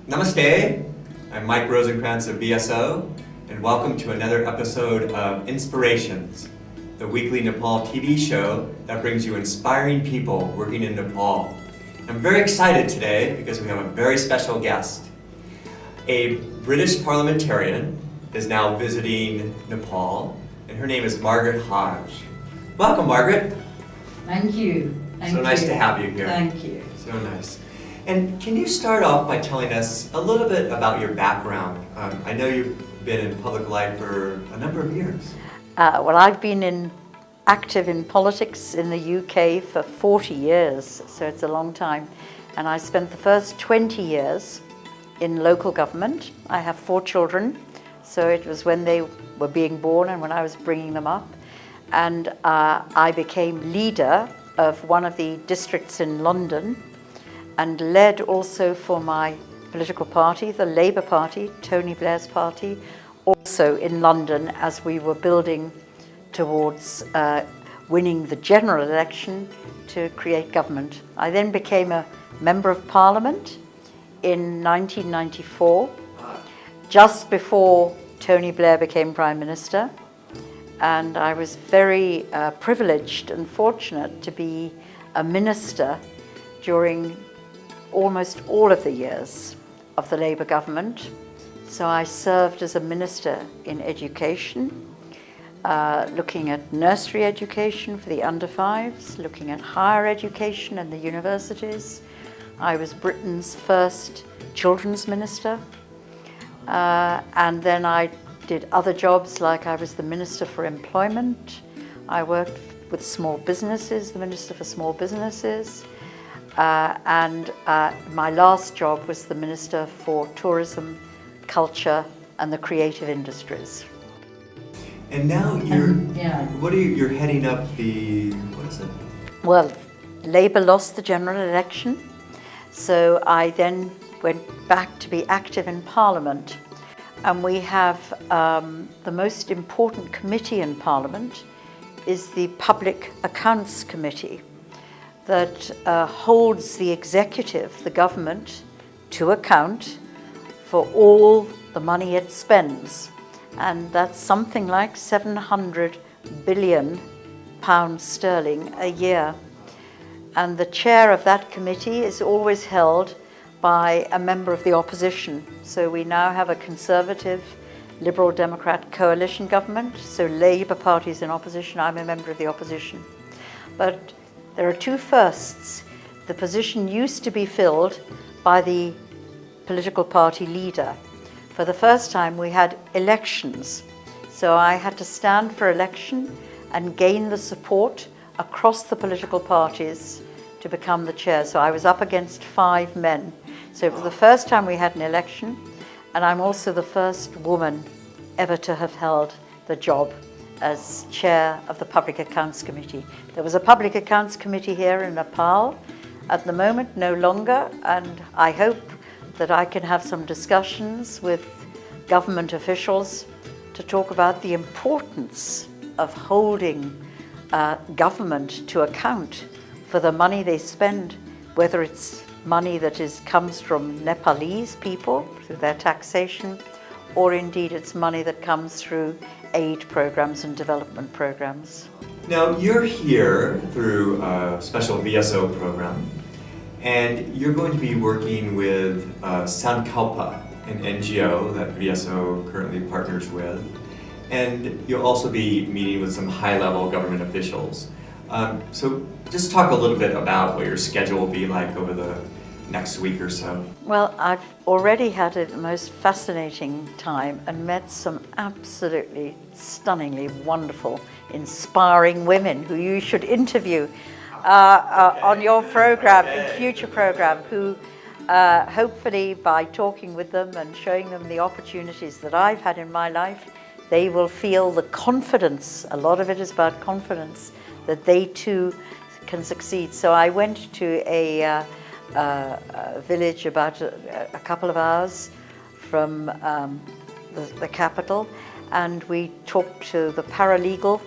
Namaste, I'm Mike Rosenkrantz of VSO, and welcome to another episode of Inspirations, the weekly Nepal TV show that brings you inspiring people working in Nepal. I'm very excited today because we have a very special guest. A British parliamentarian is now visiting Nepal, and her name is Margaret Hodge. Welcome, Margaret. Thank you. So nice to have you here. Thank you. So nice. And can you start off by telling us a little bit about your background? I know you've been in public life for a number of years. Well, I've been active in politics in the UK for 40 years, so it's a long time. And I spent the first 20 years in local government. I have 4 children, so it was when they were being born and when I was bringing them up. And I became leader of one of the districts in London, and led also for my political party, the Labour Party, Tony Blair's party, also in London as we were building towards winning the general election to create government. I then became a Member of Parliament in 1994, just before Tony Blair became Prime Minister, and I was very privileged and fortunate to be a minister during almost all of the years of the Labour government. So I served as a minister in education, looking at nursery education for the under 5s, looking at higher education and the universities. I was Britain's first children's minister, and then I did other jobs, like I was the Minister for Employment. I worked with small businesses, the Minister for Small Businesses. And my last job was the Minister for Tourism, Culture and the Creative Industries. And now you're heading up what is it? Well, Labour lost the general election, so I then went back to be active in Parliament. And we have the most important committee in Parliament is the Public Accounts Committee, that holds the executive, the government, to account for all the money it spends. And that's something like 700 billion pounds sterling a year. And the chair of that committee is always held by a member of the opposition. So we now have a Conservative Liberal Democrat coalition government. So Labour Party is in opposition, I'm a member of the opposition. But there are 2 firsts. The position used to be filled by the political party leader. For the first time we had elections. So I had to stand for election and gain the support across the political parties to become the chair. So I was up against 5 men. So it was the first time we had an election, and I'm also the first woman ever to have held the job as chair of the Public Accounts Committee. There was a Public Accounts Committee here in Nepal. At the moment, no longer, and I hope that I can have some discussions with government officials to talk about the importance of holding government to account for the money they spend, whether it's money that comes from Nepalese people through their taxation, or indeed it's money that comes through aid programs and development programs. Now you're here through a special VSO program, and you're going to be working with Sankalpa, an NGO that VSO currently partners with, and you'll also be meeting with some high-level government officials. So just talk a little bit about what your schedule will be like over the next week or so. Well, I've already had a most fascinating time and met some absolutely stunningly wonderful, inspiring women who you should interview on your program, in future program, who hopefully by talking with them and showing them the opportunities that I've had in my life, they will feel the confidence, a lot of it is about confidence, that they too can succeed. So I went to a village about a couple of hours from the capital, and we talked to the paralegal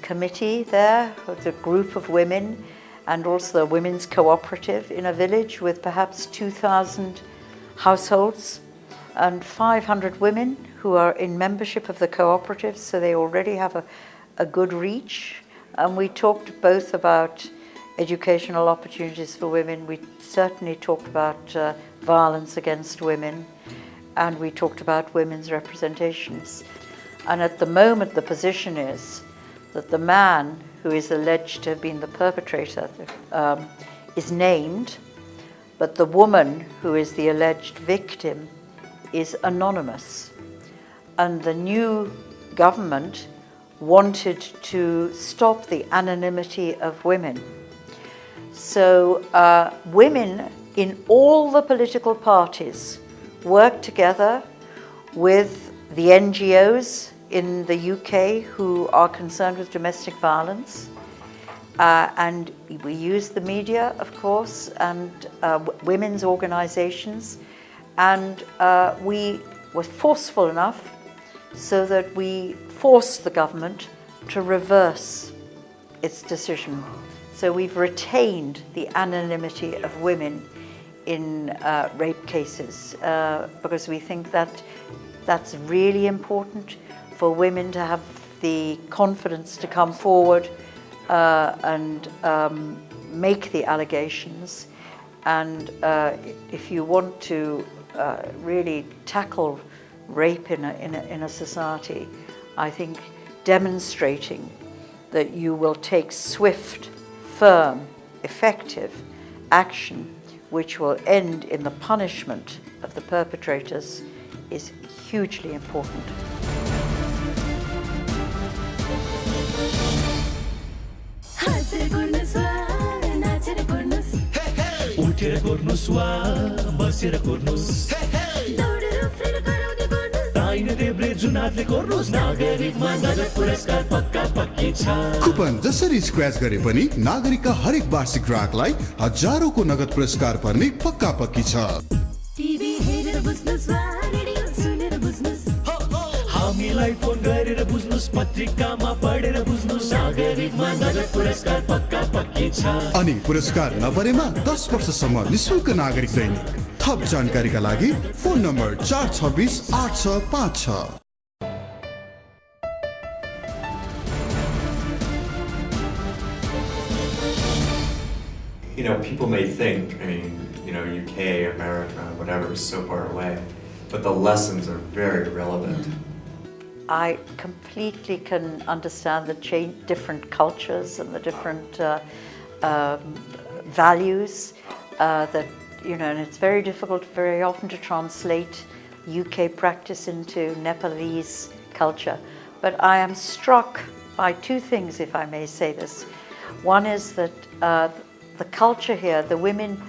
committee there, with a group of women, and also a women's cooperative in a village with perhaps 2,000 households and 500 women who are in membership of the cooperatives, so they already have a good reach. And we talked both about educational opportunities for women. We certainly talked about violence against women, and we talked about women's representations. And at the moment, the position is that the man who is alleged to have been the perpetrator is named, but the woman who is the alleged victim is anonymous. And the new government wanted to stop the anonymity of women. So women in all the political parties work together with the NGOs in the UK who are concerned with domestic violence. And we use the media, of course, and women's organizations. And we were forceful enough so that we forced the government to reverse its decision. So we've retained the anonymity of women in rape cases because we think that that's really important for women to have the confidence to come forward and make the allegations. And if you want to really tackle rape in a society, I think demonstrating that you will take swift, firm, effective action which will end in the punishment of the perpetrators is hugely important. उठेर गर्नुस् वा बसेर गर्नुस् दाहिने देब्रे जुनातले गर्नुस् नागरिकमा नगद पुरस्कार पक्का पक्की छ कुपन जसरी स्क्रैच गरे पनि नागरिकका हरेक वार्षिक ग्राहकलाई हजारौंको नगद पुरस्कार पर्ने पक्का पक्की छ टिभी हेरेर बुझ्नुस् वा रेडियो सुनेर बुझ्नुस् हामीलाई फोन गरेर बुझ्नुस् पत्रिकामा पढेर बुझ्नुस् नागरिकमा नगद पुरस्कार पक्का पक्की छ अनि पुरस्कार नपरेमा 10 वर्षसम्म निशुल्क नागरिक दैनिक थप जानकारीका लागि phone number 426 8656 You know, people may think, I mean, you know, UK, America, whatever is so far away, but the lessons are very relevant. I completely can understand the different cultures and the different values that, you know, and it's very difficult very often to translate UK practice into Nepalese culture. But I am struck by two things, if I may say this. One is that the culture here, the women,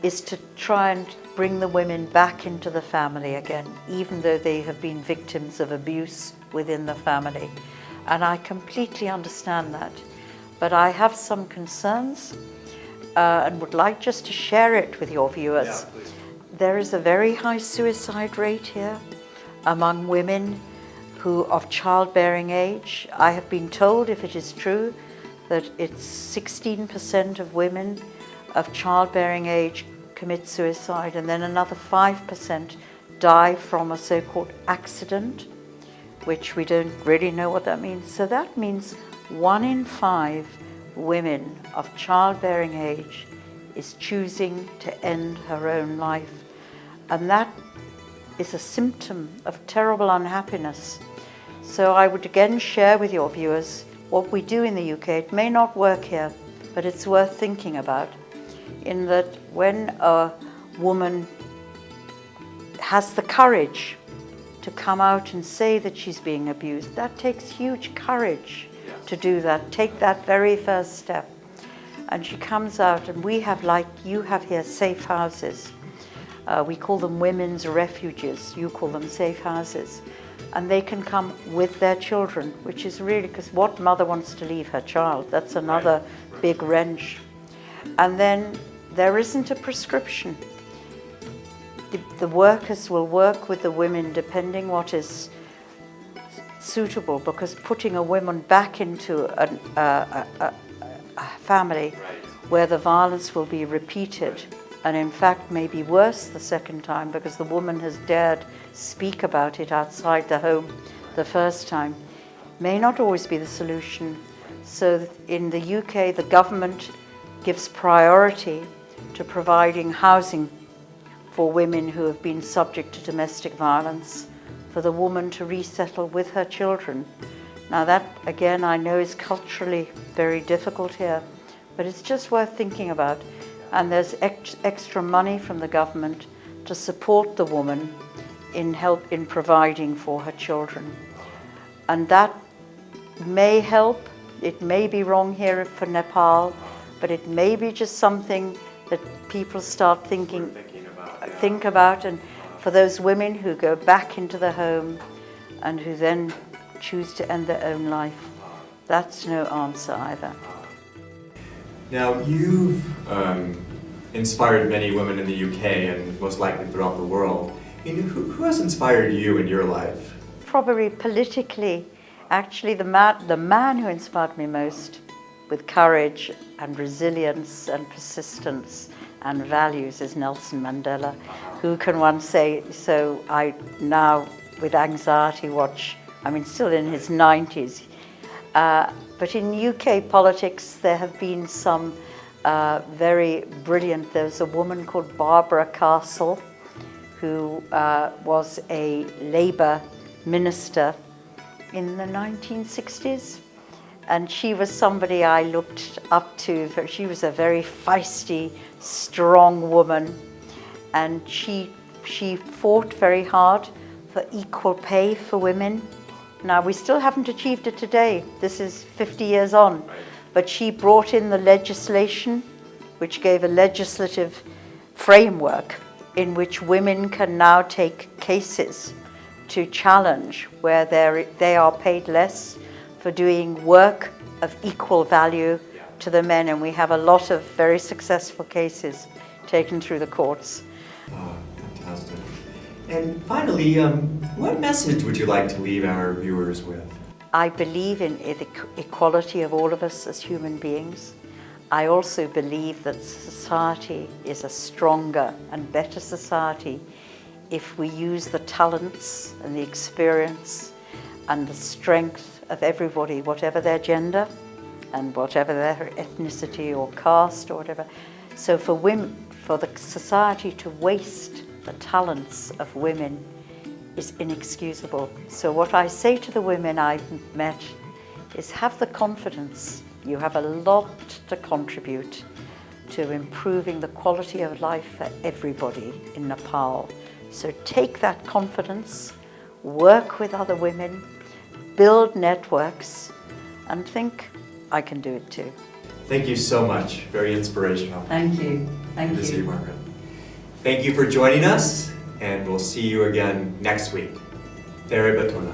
is to try and bring the women back into the family again, even though they have been victims of abuse within the family. And I completely understand that. But I have some concerns and would like just to share it with your viewers. Yeah, please. There is a very high suicide rate here among women who of childbearing age. I have been told, if it is true, that it's 16% of women of childbearing age commit suicide, and then another 5% die from a so-called accident, which we don't really know what that means. So that means 1 in 5 women of childbearing age is choosing to end her own life. And that is a symptom of terrible unhappiness. So I would again share with your viewers what we do in the UK. It may not work here, but it's worth thinking about, in that when a woman has the courage to come out and say that she's being abused, that takes huge courage to do that, take that very first step. And she comes out, and we have, like you have here, safe houses. We call them women's refuges, you call them safe houses. And they can come with their children, which is really, because what mother wants to leave her child? That's another big wrench. And then there isn't a prescription. The workers will work with the women depending what is suitable, because putting a woman back into a family where the violence will be repeated and in fact maybe worse the second time because the woman has dared speak about it outside the home the first time, may not always be the solution. So in the UK, the government gives priority to providing housing for women who have been subject to domestic violence, for the woman to resettle with her children. Now that, again, I know is culturally very difficult here, but it's just worth thinking about. And there's extra money from the government to support the woman in providing for her children. And that may help. It may be wrong here for Nepal, but it may be just something that people start think about, and for those women who go back into the home and who then choose to end their own life, that's no answer either. Now, you've inspired many women in the UK and most likely throughout the world. Who has inspired you in your life? Probably politically, actually the man who inspired me most with courage and resilience and persistence and values is Nelson Mandela. Who can one say? So I now, with anxiety, watch, still in his 90s. But in UK politics, there have been some very brilliant. There was a woman called Barbara Castle, who was a Labour minister in the 1960s. And she was somebody I looked up to. She was a very feisty, strong woman. And she fought very hard for equal pay for women. Now, we still haven't achieved it today. This is 50 years on. But she brought in the legislation, which gave a legislative framework in which women can now take cases to challenge where they are paid less for doing work of equal value to the men. And we have a lot of very successful cases taken through the courts. Oh, fantastic. And finally, what message would you like to leave our viewers with? I believe in the equality of all of us as human beings. I also believe that society is a stronger and better society if we use the talents and the experience and the strength of everybody, whatever their gender and whatever their ethnicity or caste or whatever. So for women, for the society to waste the talents of women is inexcusable. So what I say to the women I've met is have the confidence. You have a lot to contribute to improving the quality of life for everybody in Nepal. So take that confidence, work with other women, build networks, and think, I can do it too. Thank you so much. Very inspirational. Thank you. Thank Good to see you, you. Margaret. Thank you for joining us, and we'll see you again next week. Tere Batuna.